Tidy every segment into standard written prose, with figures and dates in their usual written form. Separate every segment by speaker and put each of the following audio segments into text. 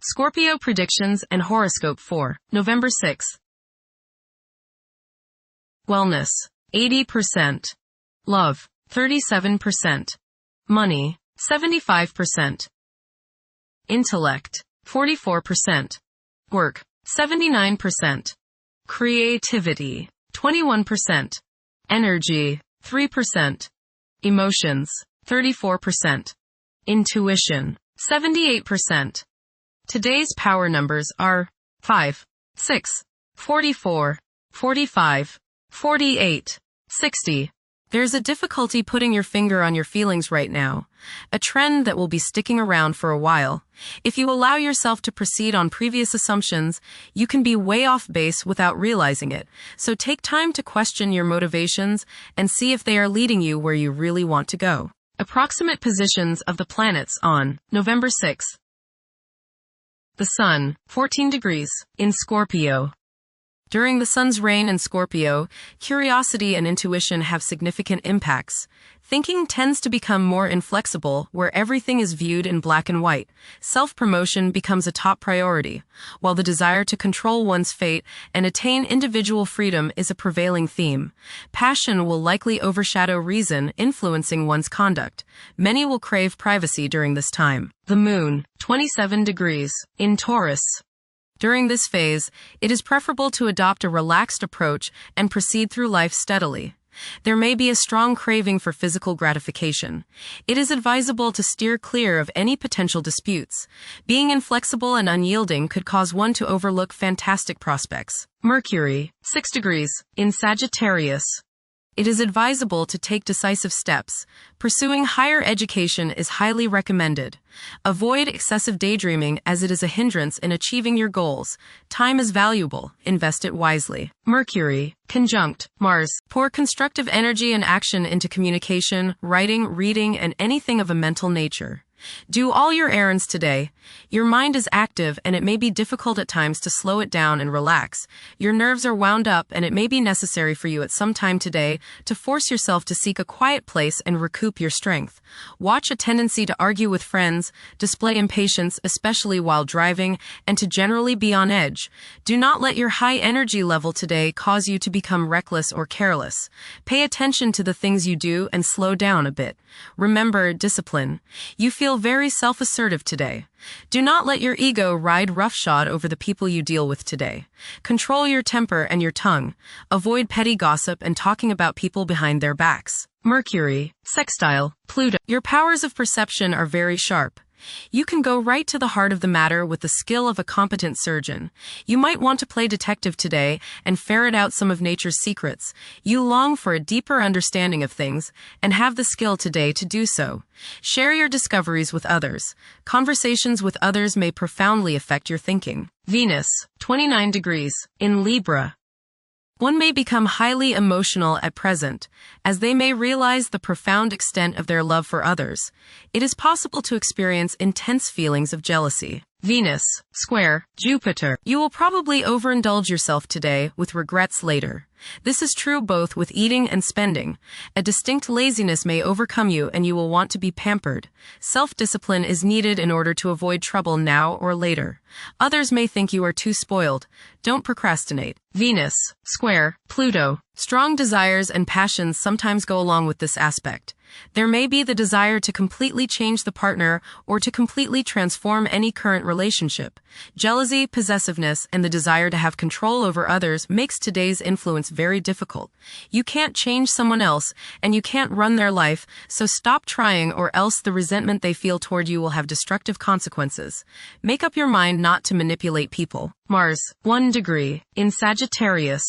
Speaker 1: Scorpio predictions and horoscope for November 6th. Wellness, 80%. Love, 37%. Money, 75%. Intellect, 44%. Work, 79%. Creativity, 21%. Energy, 3%. Emotions, 34%. Intuition, 78%. Today's power numbers are 5, 6, 44, 45, 48, 60. There's a difficulty putting your finger on your feelings right now, a trend that will be sticking around for a while. If you allow yourself to proceed on previous assumptions, you can be way off base without realizing it. So take time to question your motivations and see if they are leading you where you really want to go. Approximate positions of the planets on November 6th. The Sun, 14 degrees, in Scorpio. During the Sun's reign in Scorpio, curiosity and intuition have significant impacts. Thinking tends to become more inflexible, where everything is viewed in black and white. Self-promotion becomes a top priority, while the desire to control one's fate and attain individual freedom is a prevailing theme. Passion will likely overshadow reason, influencing one's conduct. Many will crave privacy during this time. The Moon, 27 degrees, in Taurus. During this phase, it is preferable to adopt a relaxed approach and proceed through life steadily. There may be a strong craving for physical gratification. It is advisable to steer clear of any potential disputes. Being inflexible and unyielding could cause one to overlook fantastic prospects. Mercury, 6 degrees, in Sagittarius. It is advisable to take decisive steps. Pursuing higher education is highly recommended. Avoid excessive daydreaming as it is a hindrance in achieving your goals. Time is valuable. Invest it wisely. Mercury, conjunct Mars. Pour constructive energy and action into communication, writing, reading, and anything of a mental nature. Do all your errands today. Your mind is active and it may be difficult at times to slow it down and relax. Your nerves are wound up and it may be necessary for you at some time today to force yourself to seek a quiet place and recoup your strength. Watch a tendency to argue with friends, display impatience, especially while driving, and to generally be on edge. Do not let your high energy level today cause you to become reckless or careless. Pay attention to the things you do and slow down a bit. Remember discipline. You feel very self-assertive today. Do not let your ego ride roughshod over the people you deal with today. Control your temper and your tongue. Avoid petty gossip and talking about people behind their backs. Mercury, sextile Pluto. Your powers of perception are very sharp. You can go right to the heart of the matter with the skill of a competent surgeon. You might want to play detective today and ferret out some of nature's secrets. You long for a deeper understanding of things and have the skill today to do so. Share your discoveries with others. Conversations with others may profoundly affect your thinking. Venus, 29 degrees, in Libra. One may become highly emotional at present, as they may realize the profound extent of their love for others. It is possible to experience intense feelings of jealousy. Venus, square Jupiter. You will probably overindulge yourself today with regrets later. This is true both with eating and spending. A distinct laziness may overcome you and you will want to be pampered. Self-discipline is needed in order to avoid trouble now or later. Others may think you are too spoiled. Don't procrastinate. Venus, square Pluto. Strong desires and passions sometimes go along with this aspect. There may be the desire to completely change the partner or to completely transform any current relationship. Jealousy, possessiveness, and the desire to have control over others makes today's influence very difficult. You can't change someone else, and you can't run their life, so stop trying or else the resentment they feel toward you will have destructive consequences. Make up your mind not to manipulate people. Mars, 1 degree, in Sagittarius.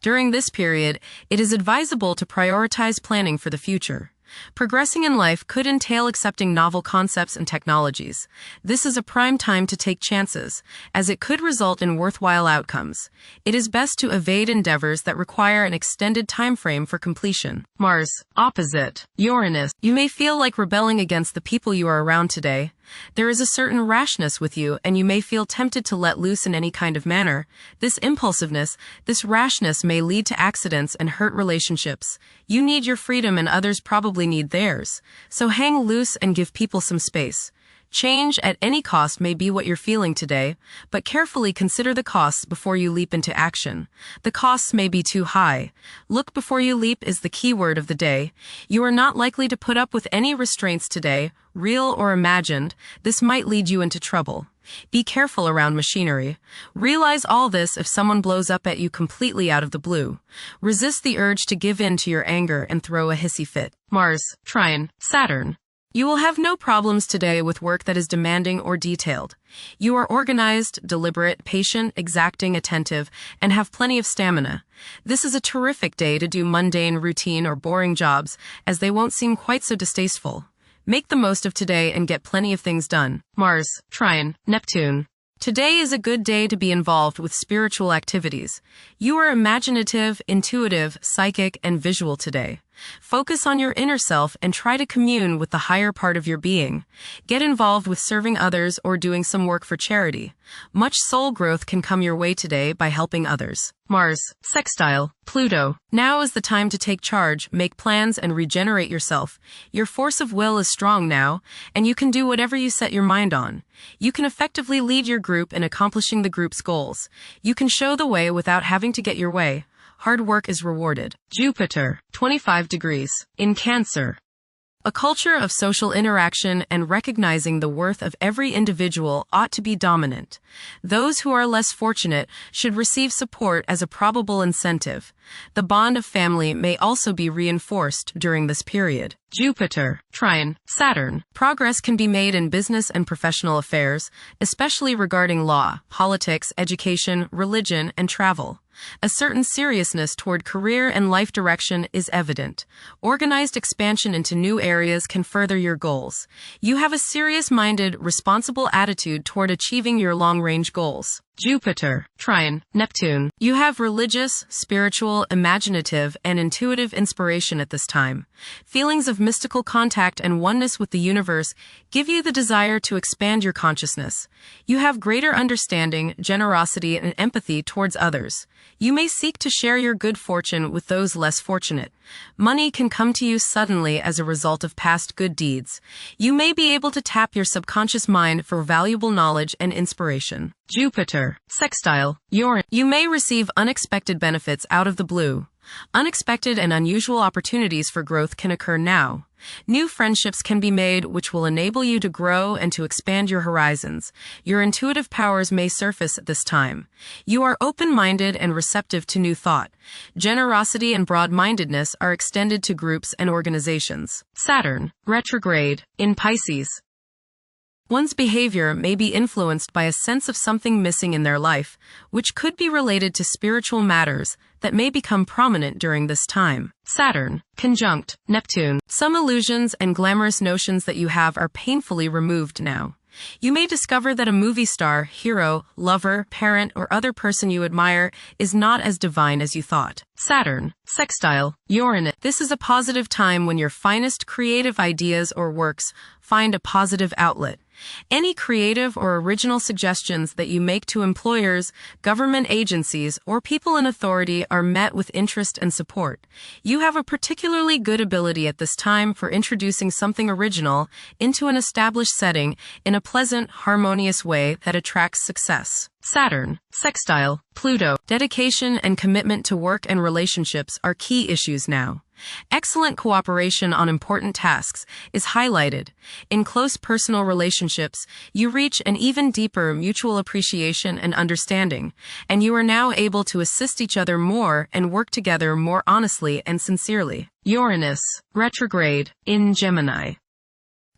Speaker 1: During this period, it is advisable to prioritize planning for the future. Progressing in life could entail accepting novel concepts and technologies. This is a prime time to take chances, as it could result in worthwhile outcomes. It is best to evade endeavors that require an extended time frame for completion. Mars, opposite Uranus. You may feel like rebelling against the people you are around today. There is a certain rashness with you, and you may feel tempted to let loose in any kind of manner. This impulsiveness, this rashness may lead to accidents and hurt relationships. You need your freedom and others probably need theirs. So hang loose and give people some space. Change at any cost may be what you're feeling today, but carefully consider the costs before you leap into action. The costs may be too high. Look before you leap is the key word of the day. You are not likely to put up with any restraints today, real or imagined. This might lead you into trouble. Be careful around machinery. Realize all this if someone blows up at you completely out of the blue. Resist the urge to give in to your anger and throw a hissy fit. Mars, Trine, Saturn. You will have no problems today with work that is demanding or detailed. You are organized, deliberate, patient, exacting, attentive, and have plenty of stamina. This is a terrific day to do mundane, routine, or boring jobs, as they won't seem quite so distasteful. Make the most of today and get plenty of things done. Mars, Trine, Neptune. Today is a good day to be involved with spiritual activities. You are imaginative, intuitive, psychic, and visual today. Focus on your inner self and try to commune with the higher part of your being. Get involved with serving others or doing some work for charity. Much soul growth can come your way today by helping others. Mars, Sextile, Pluto. Now is the time to take charge, make plans, and regenerate yourself. Your force of will is strong now, and you can do whatever you set your mind on. You can effectively lead your group in accomplishing the group's goals. You can show the way without having to get your way. Hard work is rewarded. Jupiter, 25 degrees, in Cancer. A culture of social interaction and recognizing the worth of every individual ought to be dominant. Those who are less fortunate should receive support as a probable incentive. The bond of family may also be reinforced during this period. Jupiter, Trine, Saturn. Progress can be made in business and professional affairs, especially regarding law, politics, education, religion, and travel. A certain seriousness toward career and life direction is evident. Organized expansion into new areas can further your goals. You have a serious-minded, responsible attitude toward achieving your long-range goals. Jupiter, Trine, Neptune. You have religious, spiritual, imaginative, and intuitive inspiration at this time. Feelings of mystical contact and oneness with the universe give you the desire to expand your consciousness. You have greater understanding, generosity, and empathy towards others. You may seek to share your good fortune with those less fortunate. Money can come to you suddenly as a result of past good deeds. You may be able to tap your subconscious mind for valuable knowledge and inspiration. Jupiter, Sextile, Uranus. You may receive unexpected benefits out of the blue. Unexpected and unusual opportunities for growth can occur now. New friendships can be made which will enable you to grow and to expand your horizons. Your intuitive powers may surface at this time. You are open-minded and receptive to new thought. Generosity and broad-mindedness are extended to groups and organizations. Saturn, retrograde, in Pisces. One's behavior may be influenced by a sense of something missing in their life, which could be related to spiritual matters that may become prominent during this time. Saturn, conjunct Neptune. Some illusions and glamorous notions that you have are painfully removed now. You may discover that a movie star, hero, lover, parent, or other person you admire is not as divine as you thought. Saturn, Sextile, Uranus. This is a positive time when your finest creative ideas or works find a positive outlet. Any creative or original suggestions that you make to employers, government agencies, or people in authority are met with interest and support. You have a particularly good ability at this time for introducing something original into an established setting in a pleasant, harmonious way that attracts success. Saturn, Sextile, Pluto. Dedication and commitment to work and relationships are key issues now. Excellent cooperation on important tasks is highlighted. In close personal relationships, you reach an even deeper mutual appreciation and understanding, and you are now able to assist each other more and work together more honestly and sincerely. Uranus, retrograde, in Gemini.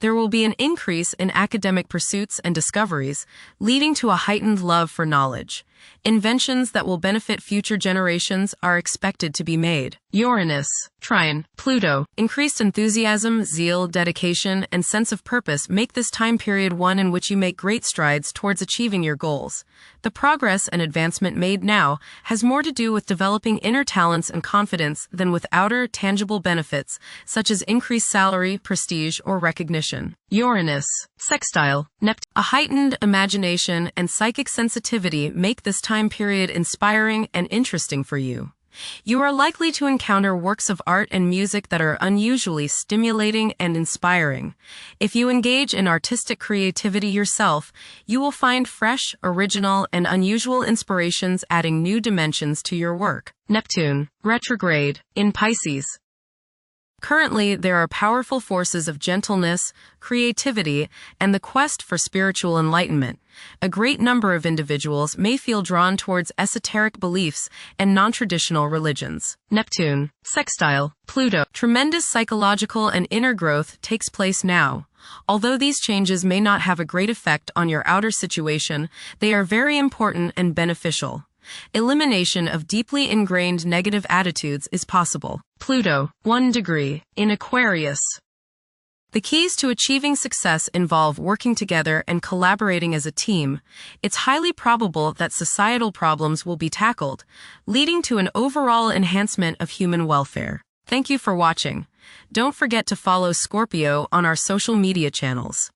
Speaker 1: There will be an increase in academic pursuits and discoveries, leading to a heightened love for knowledge. Inventions that will benefit future generations are expected to be made. Uranus, Trine, Pluto. Increased enthusiasm, zeal, dedication, and sense of purpose make this time period one in which you make great strides towards achieving your goals. The progress and advancement made now has more to do with developing inner talents and confidence than with outer, tangible benefits, such as increased salary, prestige, or recognition. Uranus, Sextile, Neptune. A heightened imagination and psychic sensitivity make this time period inspiring and interesting for you. You are likely to encounter works of art and music that are unusually stimulating and inspiring. If you engage in artistic creativity yourself, you will find fresh, original, and unusual inspirations adding new dimensions to your work. Neptune, retrograde, in Pisces. Currently, there are powerful forces of gentleness, creativity, and the quest for spiritual enlightenment. A great number of individuals may feel drawn towards esoteric beliefs and non-traditional religions. Neptune, sextile, Pluto. Tremendous psychological and inner growth takes place now. Although these changes may not have a great effect on your outer situation, they are very important and beneficial. Elimination of deeply ingrained negative attitudes is possible. Pluto, 1 degree, in Aquarius. The keys to achieving success involve working together and collaborating as a team. It's highly probable that societal problems will be tackled, leading to an overall enhancement of human welfare. Thank you for watching. Don't forget to follow Scorpio on our social media channels.